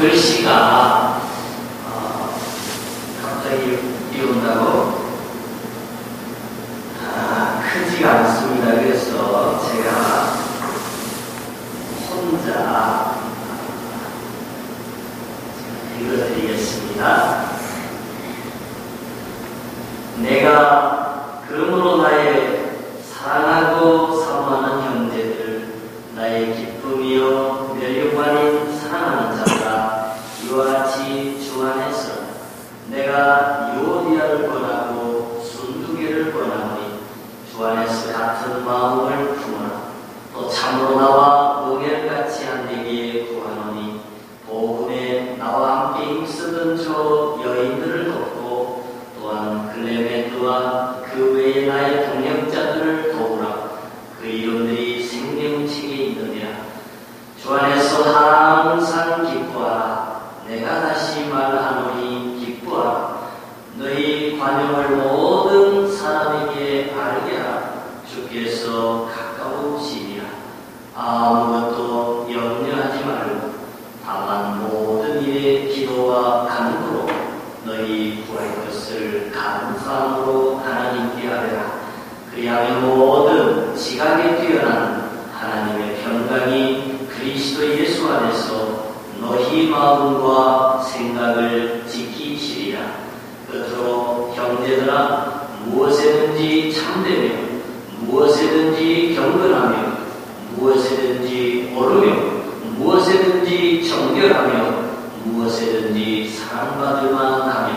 글씨가 갑자기 비온다고 크지가 않습니다. 그래서 제가 혼자 읽어드리겠습니다. 내가 그러므로 나의 사랑하고 사모하는 형제들, 나의 기쁨이요 멸류관인 사랑하는 자들아, 이와 같이 주 안에서 내가 유오디아를 권하고 순두개를 권하노니 주 안에서 같은 마음을 품으라. 또 참으로 나와 응엘같이 한 내게 구하노니 복음에 나와 함께 힘쓰던 저 여인들을 돕고 또한 글레멘트와 그 외에 나의 동역자들을 도우라. 그 이름들이 생명책에 있느니라. 주 안에서 항상 기뻐하라. 내가 다시 말하노니 기뻐하라. 너희 관용을 모든 사람에게 알게 하라. 주께서 가까우시리라. 아무것도 염려하지 말고 다만 모든 일에 기도와 간구로 너희 구할 것을 감사함으로 하나님께 아뢰라. 그리하면 모든 지각에 뛰어난 하나님의 평강이 그리스도 예수 안에서 너희 마음과 생각을 지키시리라. 끝으로 형제들아, 무엇에든지 참되며 무엇에든지 경건하며 무엇에든지 오르며 무엇에든지 정결하며 무엇에든지 사랑받을 만하며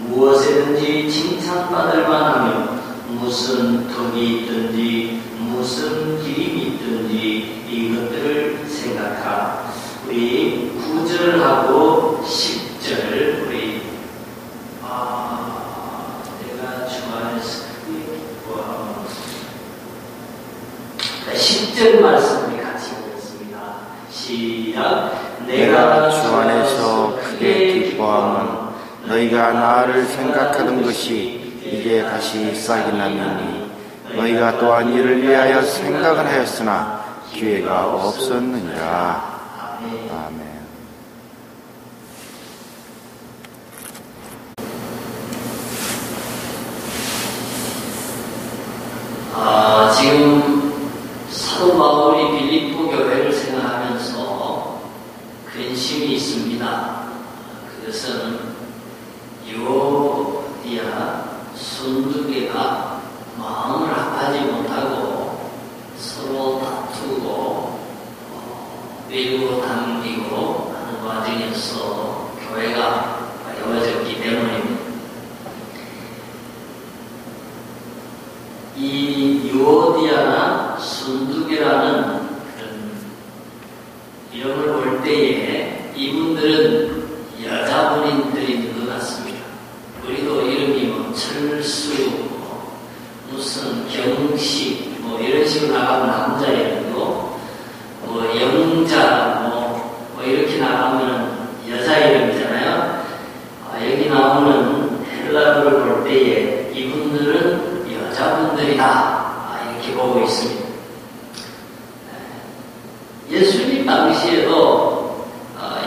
무엇에든지 칭찬받을 만하며 무슨 덕이 있든지 무슨 기림이 있든지 이것들을 생각하라. 우리 9절하고 10절 우리 내가 주 안에서 10절 말씀을 같이 보겠습니다. 시작. 내가 주 안에서 크게 기뻐함은 너희가 나를 생각하던 것이 이제 다시 싹이 나느니 너희가 또한 이를 위하여 생각을 하였으나 기회가 없었느니라. 아멘. 지금 사도 바울이 빌립보 교회를 생각하면서 근심이 있습니다. 그것은 유오디아 순두개가 마음을 합하지 못하고 서로 다투고 밀고 당기고 하는 과정에서 교회가 어려워졌기 때문입니다. 이 유오디아나 순두개라는 그런 이름을 볼 때에 이분들은 여자분들인 것 같습니다. 우리도 이름이 뭐 철수, 무슨 경식, 이런 식으로 나가면 남자 이름이고, 영자, 이렇게 나가면 여자 이름이잖아요. 여기 나오는 헬라어를 볼 때에 이분들은 여자분들이다. 이렇게 보고 있습니다. 예수님 당시에도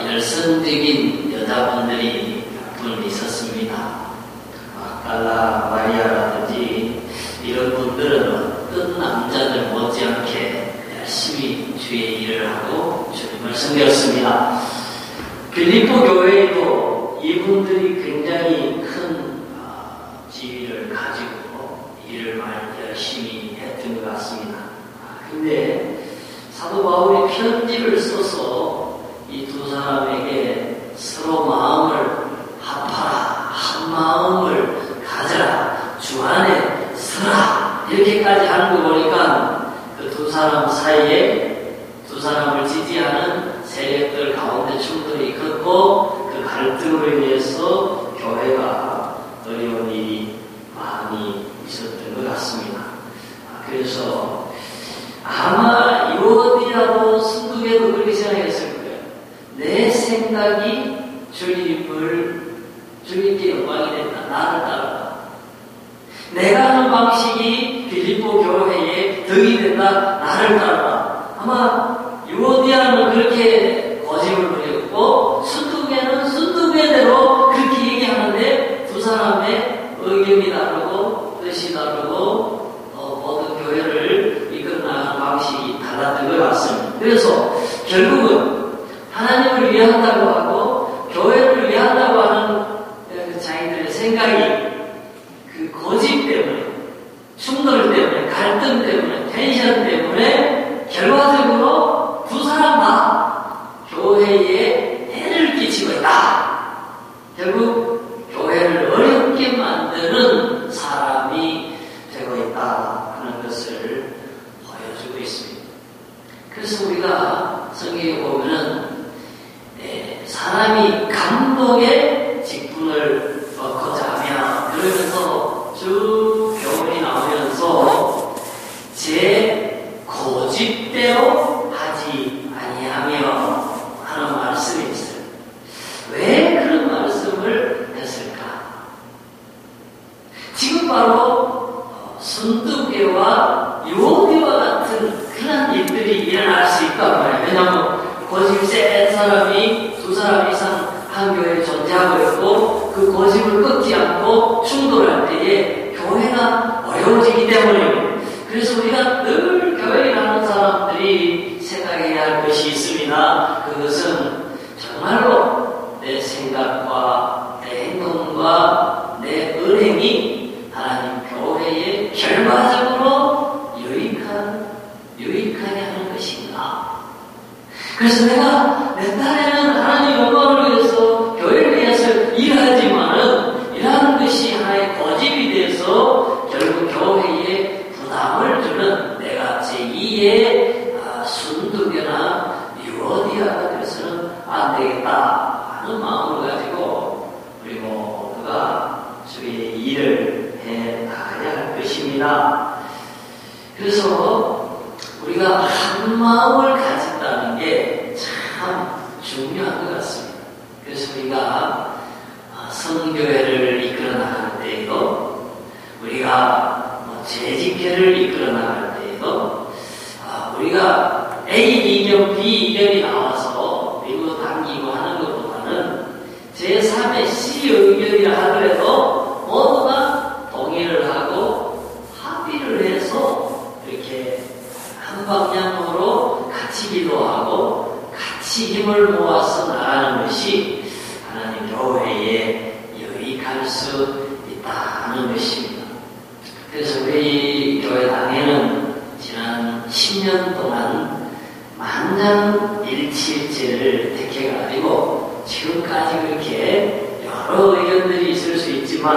열성적인 여자분들이 몇 분 있었습니다. 막달라 마리아라든지 이런 분들은 어떤 남자들 못지않게 열심히 주의 일을 하고 주님을 섬겼습니다. 빌립보 교회에도 이분들이 굉장히 큰 지위를 가지고 일을 많이 열심히 했던 것 같습니다. 근데 사도 바울이 편지를 써서 이 두 사람에게 서로 마음을 합하라, 한 마음을 가져라, 주 안에 서라, 이렇게까지 하는 거 보니까 그 두 사람 사이에 두 사람을 지지하는 세력들 가운데 충돌이 있었고 그 갈등으로 인해서 교회가 어려운 일이 많이 있었던 것 같습니다. 그래서 아마 유오디아도 순두개도 그렇게 생각했을 거예요. 내 생각이 주님께 영광이 된다. 나를 따르라. 내가 하는 방식이 빌립보 교회에 덕이 된다. 나를 따르라. 아마 유오디아는 그렇게 고집을 부렸고 있고 순두개는 순두개대로 그렇게 얘기하는데 두 사람의 의견이 다르고 뜻이 다르고 모든 교회를 이끌어나가는 방식이 달랐던 것 같습니다. 그래서 결국은 하나님을 위한다고 하고 교회를 위한다고 하는 자기들의 생각이 그 고집 때문에, 충돌 때문에, 갈등 때문에, 텐션 때문에 결과적으로 두 사람 다 교회에 해를 끼치고 있다. 결국 교회를 어렵게 만드는 사람이 되고 있다 하는 것을 보여주고 있습니다. 그래서 우리가 성경에 보면은 사람이 감독의 직분을 얻고자 하면 그러면서 쭉 교훈이 나오면서 제 고집대로 하지 아니하며 하는 말씀이 있어요. 왜 그런 말씀을 했을까? 지금 바로 순두개와 유오디와 같은 그런 일들이 일어날 수 있단 말이에요. 왜냐하면 고집 센 사람이 두 사람 이상 한 교회에 존재하고 있고 그 고집을 끊지 않고 충돌할 때에 교회가 어려워지기 때문입니다. 그래서 우리가 늘 교회라는 사람들이 생각해야 할 것이 있습니다. 그것은 정말로 내 생각과 내 행동과 내 은행이 하나님 교회에 결과적으로 유익하게 하는 것인가? 그래서 내가 내 딴에는 하나님 영광을 위해서 교회를 위해서 일하지만은 이러한 것이 하나의 고집이 돼서 결국 교회에 부담을 주는 내가 제2의 순두개나 유오디아가 돼서는 안 되겠다 하는 마음을 가지고 우리 모두가 주의 일을 해 나가야 할 것입니다. 그래서 우리가 한 마음을 가진다는 게 참 중요한 것 같습니다. 그래서 우리가 선교회를 이끌어 나갈 때에도 우리가 재직회를 이끌어 나갈 때에도 우리가 A 이견, B 이견이 나와서 미국 당기고 하는 것보다는 제3의 C 의견이라 하더라도 모두가 동의를 하고 합의를 해서 이렇게 한 방향으로 같이 기도하고 같이 힘을 모아서 나가는 것이 하나님 교회에 유익할 수 있다는 것입니다. 그래서 우리 교회당에는 지난 10년 동안 만장일치제를 택해가지고 지금까지 그렇게 여러 의견들이 있을 수 있지만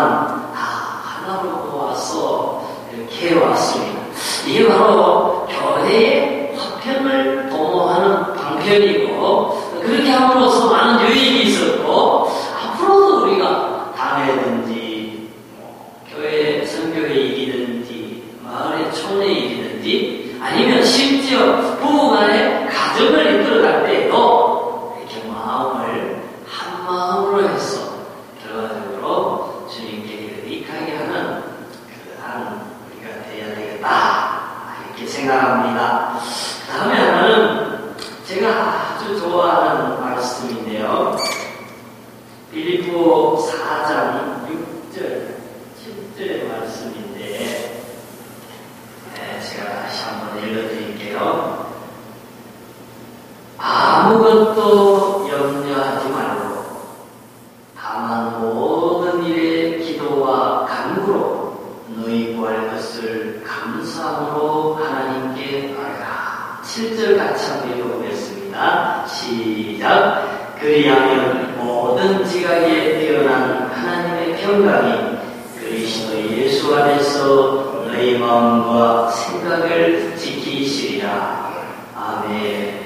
다 하나로 모아서 이렇게 해왔습니다. 이게 바로 교회의 화평을 도모하는 방편이고 그렇게 함으로써 많은 유익이 있었고 앞으로도 우리가 당회든지 교회 선교회 일이든지 마을의 촌의 일이든지 아니면 심지어 부부간의 가정을 이끌어갈 때에도 이렇게 마음을 한 마음으로 해서 결과적으로 주님께 유익하게 하는 그러한 우리가 되어야 되겠다 이렇게 생각합니다. 다음에 하나는 제가 아주 좋아하는 말씀인데요. 빌립보 4장 6절, 7절의 말씀인데 제가 다시 한번 읽어드릴게요. 아무것도 염려하지 말고 다만 모든 일에 기도와 간구로 너희 구할 것을 감사함으로 하나님께 아뢰라. 7절 같이 한번 읽어보겠습니다. 시작. 그리하면 모든 지각에 뛰어난 하나님의 평강이 그리스도 예수 안에서 너희 마음과 생각을 지키시리라. 아멘.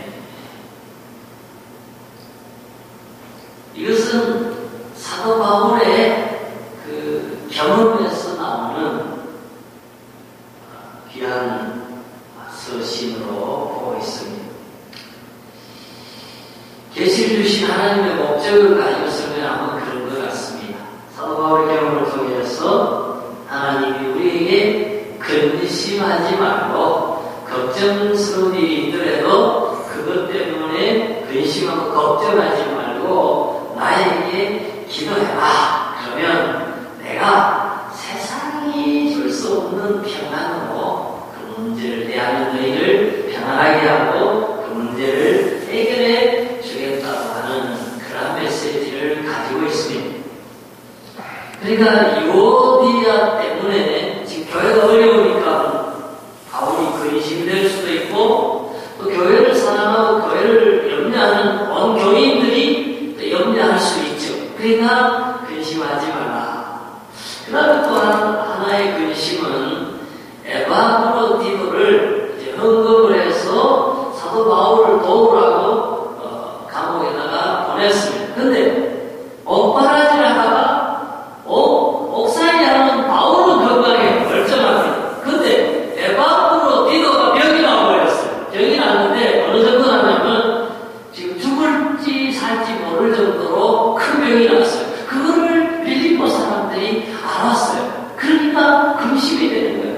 이것은 사도 바울의 그 경험에서 나오는 귀한 서신으로 보고 있습니다. 계시를 주신 하나님의 목적을 가지고 설명하면 그런 것 같습니다. 사도 바울의 경험을 통해서 하나님이 우리에게 근심하지 말고 걱정스러운 일이 있더라도 그것 때문에 근심하고 걱정하지 말고 수도 있고, 또 교회를 사랑하고 교회를 염려하는 온 교인들이 또 염려할 수 있죠. 그러니까 근심하지 말라. 그 다음에 또 하나의 근심은 에바브로디도를 이제 헌금을 해서 사도 바울을 도우라고 감옥에다가 보냈습니다. 근데 옥바라지를 하다가 옥살이 하는 바울은 건강에 멀쩡합니다. 근데 에바브로디도가 병이 나와버렸어요. 병이 났는데 어느 정도 나냐면 지금 죽을지 살지 모를 정도로 큰 병이 났어요. 그거를 빌립보 사람들이 알았어요. 그러니까 근심이 되는 거예요.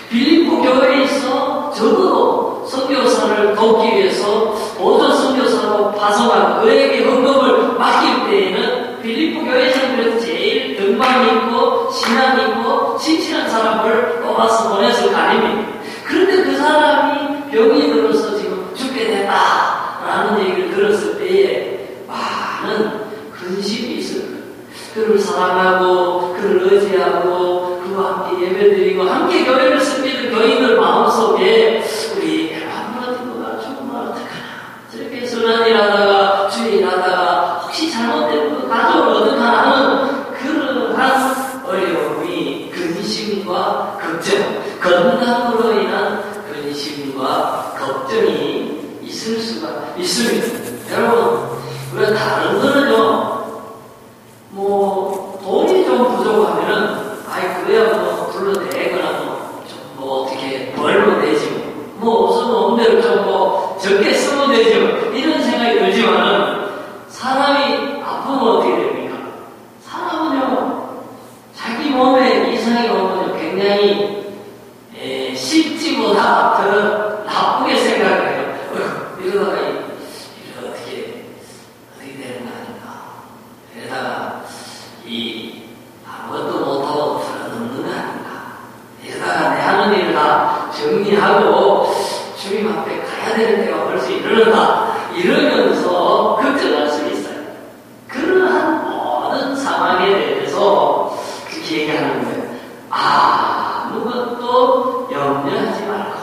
빌립보 교회에 있어 적어도 선교사를 돕기 위해서 보조 선교사로 파송한 그에게 헌금을 맡길 때에는 빌립보 교회에서는 그래도 제일 등방 있고 신앙 있고 친친한 사람을 뽑아서 보냈을 거 아닙니까? 그런데 그 사람이 병이 들어서 지금 죽게 됐다라는 얘기를 들었을 때에 많은 근심이 있을 거예요. 그를 사랑하고 그를 의지하고 그와 함께 예배드리고 함께 교회를 섬기는 교인들 마음속에 우리 에바브로디도가 정말 어떡하나 저렇게 선한 일 하다가 주의 일 하다가 혹시 잘못된 그 가족을 어떡하나 하는 그러한 어려움이 근심과 걱정, 건강으로 인한 근심과 걱정이 있을 수가 있습니다. 여러분, 우리가 다른 거는요, 돈이 좀 부족하면은, 그래야 불러내거나 어떻게 벌면 되지 없으면 없는 대로 좀 적게 쓰면 되지 이런 생각이 들지만은, 사람이 아프면 어떻게 됩니까? 사람은요, 자기 몸에 이상이 오면 굉장히, 실지보다 더 나쁘게 생각해요. 이러다가, 어떻게 되는 거 아닌가. 게다가, 아무것도 못하고 불어넣는 거 아닌가. 이러다가 내 하는 일을 다 정리하고 주님 앞에 가야 되는 때가 벌써 이르렀다. 이러면서 걱정할 수 있어요. 그러한 모든 상황에 대해서 그렇게 얘기하는 거예요. 아무것도 염려하지 말고.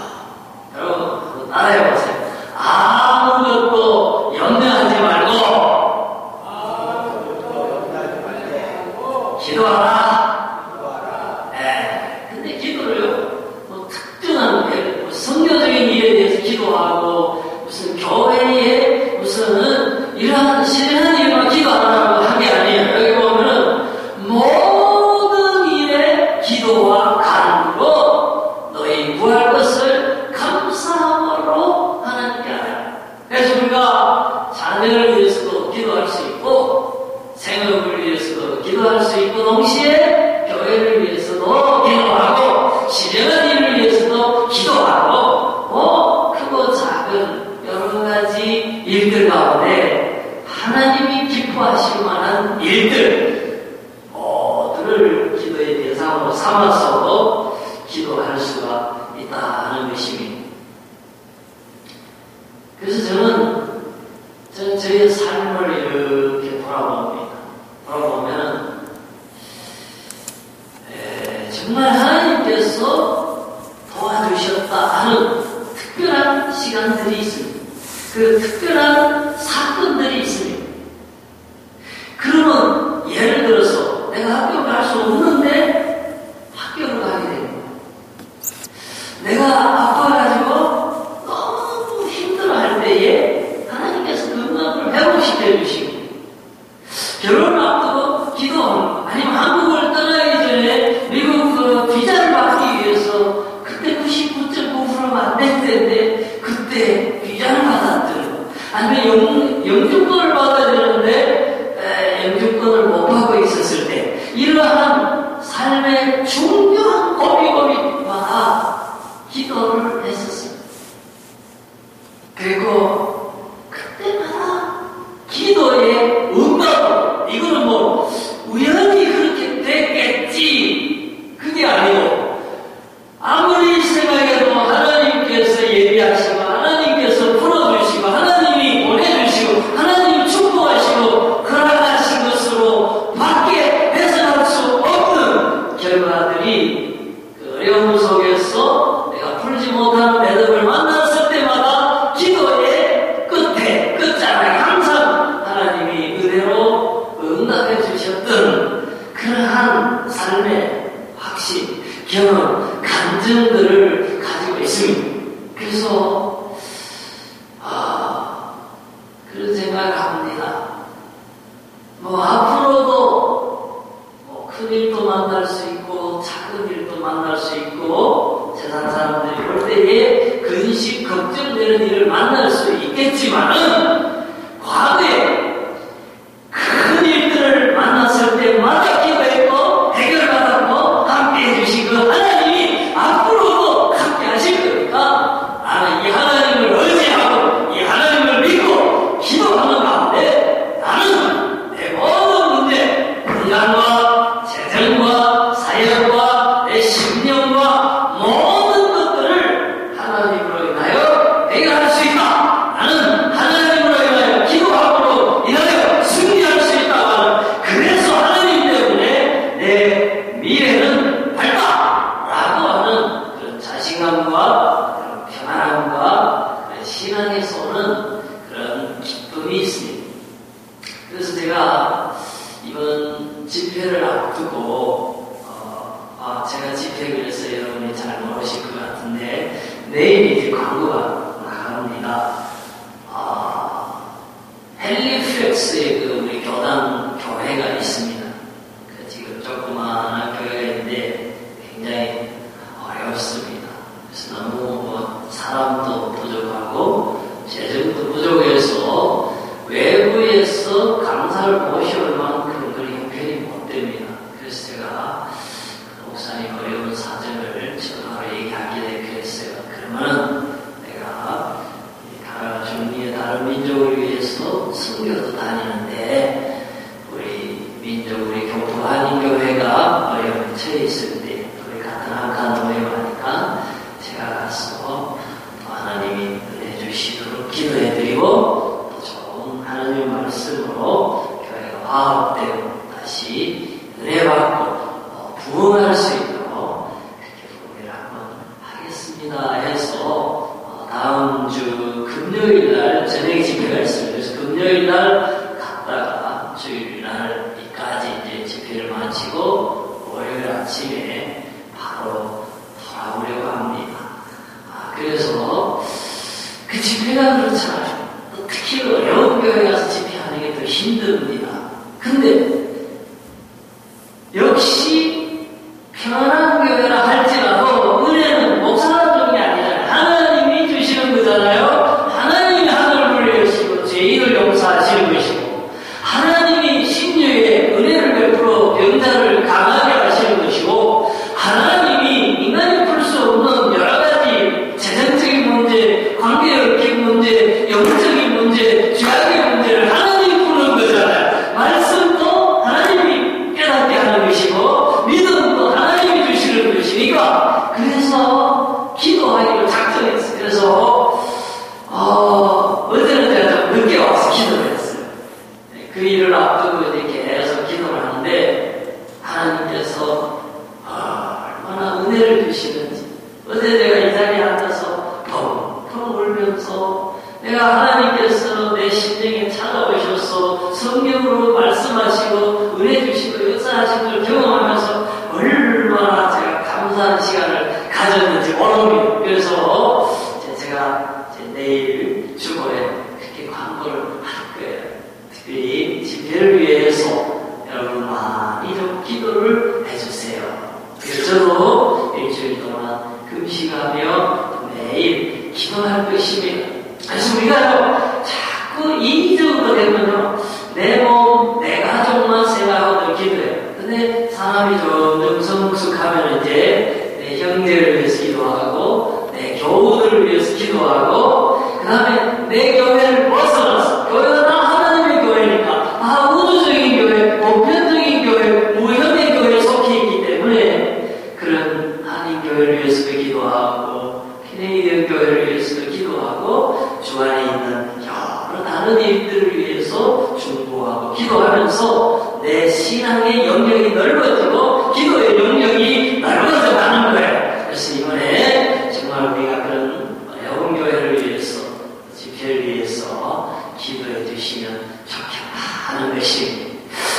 여러분, 한번 따라해보세요. 아무것도 염려하지 말고. 기도하라. 근데 기도를요, 특정한 선교적인 일에 대해서 기도하고, 무슨 교회에 무슨 이러한 실현한 일만 기도하라고 한 게 아니에요. 여기 보면은 모든 일에 기도와 간구로 너희 구할 것을 감사함으로 하나님께 하라. 그래서 우리가 자녀를 위해서도 기도할 수 있고, 생업을 위해서도 기도할 수 있고, 동시에 교회를 위해서도 기도하고, 실현한 일을 위해서도 기도하고, 크고 작은 여러 가지 일들 가운데 하나님이 기뻐하실 만한 일들 모두를 기도의 대상으로 삼아서 기도할 수가 있다는 것입니다. 그래서 저는 저의 삶을 이렇게 돌아보면 정말 하나님께서 도와주셨다 하는 특별한 시간들이 있습니다. 그 특별한 사건들이 있습니다. 그러면 예를 들어서 내가 학교를 갈 수 없는데 학교를 가게 됩니다. 내가 아파가지고 너무 힘들어할 때에 하나님께서 건강을 회복시켜 주시고, 결혼을 앞두고 기도하고, 아니면 한국을 떠나기 전에 미국 그 비자를 받기 위해서 그때 99.9%가 안 됐는데 그때 비자를 받았더라고. 아니면 영주권을 받아야 되는데 영주권을 못 받고 있었을 때, 이러한 삶의 중요한 고비고비마다 기도를 했었습니다. 그리고 그때마다 기도의 응답, 이거는 우연히 그렇게 됐겠지, 그게 아니고, 아무리 생각해도 하나님께서 예비하시고, 하나님께서 풀어주시고, 하나님이 보내주시고, 하나님이 축복하시고 허락하신 것으로 밖에 벗어날 수 없는 결과들이 그래서 그런 생각을 합니다. 앞으로도 큰 일도 만날 수 있고 작은 일도 만날 수 있고 세상 사람들이 볼 때에 근심 걱정되는 일을 만날 수 있겠지만은 과거에 큰 일들을 만났을 때마다 기도했고 해결받았고 함께 해주신 그 하나님이 앞으로도 함께 하실 거니까 나는 이 하나님을 의지하고 이 하나님을 믿고 기도하는 가운데 나는 내 모든 문제, 건강과 재정과 사역과 내 심령과 모든 것들을 하나님으로 인하여 해결할 수 있다. 나는 하나님으로 인하여 기도함으로 인하여 승리할 수 있다. 그래서 하나님 때문에 내 미래는 밝다라고 하는 그런 자신감과 그런 편안함과 그런 신앙에서 오는 그런 기쁨이 있습니다. 그래서 제가 이번 집회를 앞두고 제가 집회 그래서 여러분이 잘 모르실 것 같은데 내일 이제 광고가 나갑니다. 헬리팩스에 그 우리 교단 교회가 있습니다. 지금 조그마한 교회가 있는데 굉장히 어렵습니다. 그래서 너무 사람도 부족하고 재정도 부족해서 외부에서 강사를 모셔올 만큼 그런 형편이 못 됩니다. 그래서 제가 목사님 어려운 사정을 전화로 얘기하게 됐어요. 그러면은 내가 중미의 다른 민족을 위해서 선교도 다니는데 우리 민족, 우리 교포 한인교회가 어려운 처해 있을 때 우리 같은 한칸 모임하니까 제가 가서 하나님이 은혜 주시도록 기도해드리고 또 좋은 하나님의 말씀으로 교회가 화합되고 다시 은혜 받고 부흥할 수 있도록 그렇게 부흥을 한번 하겠습니다 해서 다음 주 금요일날 저녁 집회가 있습니다. 그래서 금요일날 갔다가 주일날까지 이제 집회를 마치고 월요일 아침에 바로 돌아오려고 합니다. 그래서 그 집회가 그렇잖아요. 특히 어려운 교회 가서 집회하는 게 더 힘듭니다. 근데 역시 편안한 교회라 할지라도 은혜는 목사가 주는 게 아니잖아요. 하나님이 주시는 거잖아요. 하나님이 하늘을 불리시고 죄인을 용서하시는 것이고 하나님이 심령에 은혜를 베풀어 병자를 강하게 하시는 것이고 하나님이 인간이 풀 수 없는 여러 가지 재정적인 문제, 관계 얽힌 문제, 영적인 문제, 죄악의 문제를 하나님이 푸는 거잖아요. 말씀도 하나님이 깨닫게 하는 것이고 믿음도 하나님이 주시는 것이니까 그래서 기도하기로 작정했어요. 그래서 어제는 제가 좀 늦게 와서 기도를 했어요. 그 일을 앞두고 이제 계속 기도를 하는데 하나님께서 얼마나 은혜를 주시는지 어제 내가 이 자리에 앉아서 펑펑 울면서 내가 하나님께서 내 심령에 찾아오셔서 성경으로 말씀하시고 은혜 주시고 역사하신 걸 경험하면서 얼마나 제가 감사한 시간을 가졌는지 모릅니다. 그래서 제가 내일 주보에 그렇게 광고를 할 거예요. 특별히 집회를 위해서 여러분 많이 좀 기도를 해주세요. 그래서 저도 일주일 동안 금식하며 매일 기도할 것입니다. 그래서 우리가요 자꾸 이기적으로 되면요 내 몸, 내 가족만 생각하고 기도해요. 근데 사람이 점점 성숙하면 이제 내 형제를 위해서 기도하고 내 교우들을 위해서 기도하고 그 다음에 내 교회를 벗어나서 교회가 다 하나님의 교회니까 우주적인 교회, 보편적인 교회, 무형의 교회에 속해 있기 때문에 그런 한인교회를 위해서도 기도하고 캐네디언 교회를 위해서도 기도하고 주 안에 있는 여러 다른 일들을 위해서 중보하고 기도하면서 내 신앙의 영역이 넓어지고 기도의 영역이 넓어져 가는 거예요. 그래서 이번에 정말 우리가 그런 어려운 교회를 위해서 집회를 위해서 기도해 주시면 좋겠다 하는 것입니다.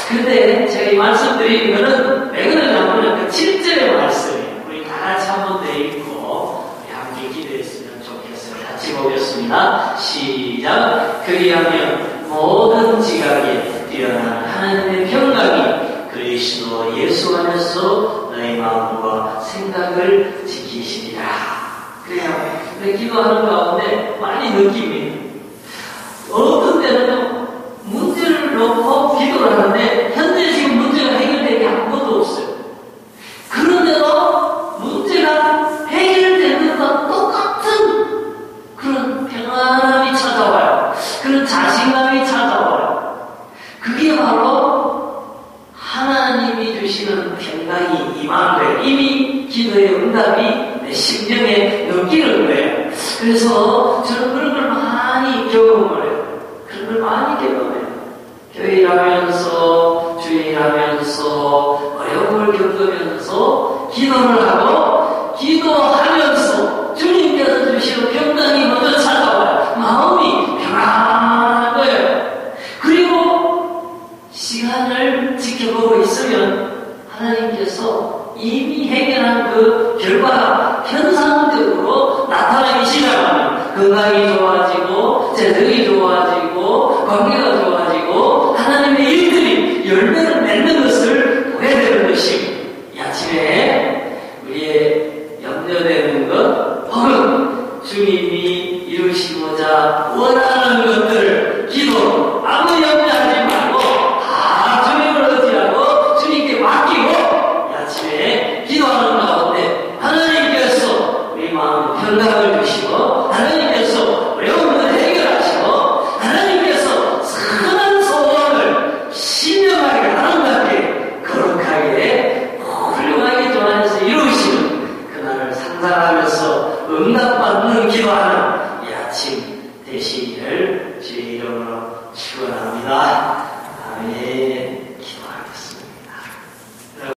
그런데 제가 이 말씀드리는 거는 왜 그러냐면 그 7절의 말씀이에요. 우리 다 같이 한 번 더 읽고 우리 함께 기도했으면 좋겠어요. 같이 보겠습니다. 시작. 그리하면 모든 지각에 뛰어난 하나님의 평강이 그리스도 예수 안에서 너희 마음과 생각을 지키시리라. 그래요. 근데 기도하는 가운데 많이 느낌이 어떤 때는 문제를 놓고 기도를 하는데 현재 지금 문제가 해결된 게 아무것도 없어요. 그런데도 문제가 해결되는 것과 똑같은 그런 평안함이 찾아와요. 그런 자신감이 찾아와요. 그게 바로 하나님이 주시는 평강이 임하는 거예요. 이미 기도의 응답이 내 심령에 느끼는 거예요. 그래서 저는 그런 걸 많이 경험을 해요. 그런 걸 많이 경험해요. 교회 일하면서, 주일 일하면서, 어려움을 겪으면서, 기도를 하고, 기도하면서, 주님께서 주시는 평강이 먼저 찾아와요. 마음이 평안한 거예요. 그리고, 시간을 지켜보고 있으면, 하나님께서 이미 해결한 그 결과가 현상적으로 나타나기 시작하면, 건강이 좋아지고, 재능이 좋아지고, 관계가 좋아지고, 하나님의 일들이 열매를 맺는 것을 보게 되는 것입니다. 이 아침에 우리의 염려되는 것, 혹은 주님이 이루시고자 원하는 것들을 기도, 아무 염려하지 말고, 다 주님을 의지하고, 주님께 맡기고, 이 아침에 기도하는 가운데, 하나님께서 우리 마음 평강을 주시고, 하나님께서 어려움을 해결하시고, 하나님께서 선한 소원을 신명하게 아름답게 거룩하게 훌륭하게 전하여서 이루시는 그날을 상상하면서 응답받는 기도하는 이 아침 되시기를 주의 이름으로 축원합니다.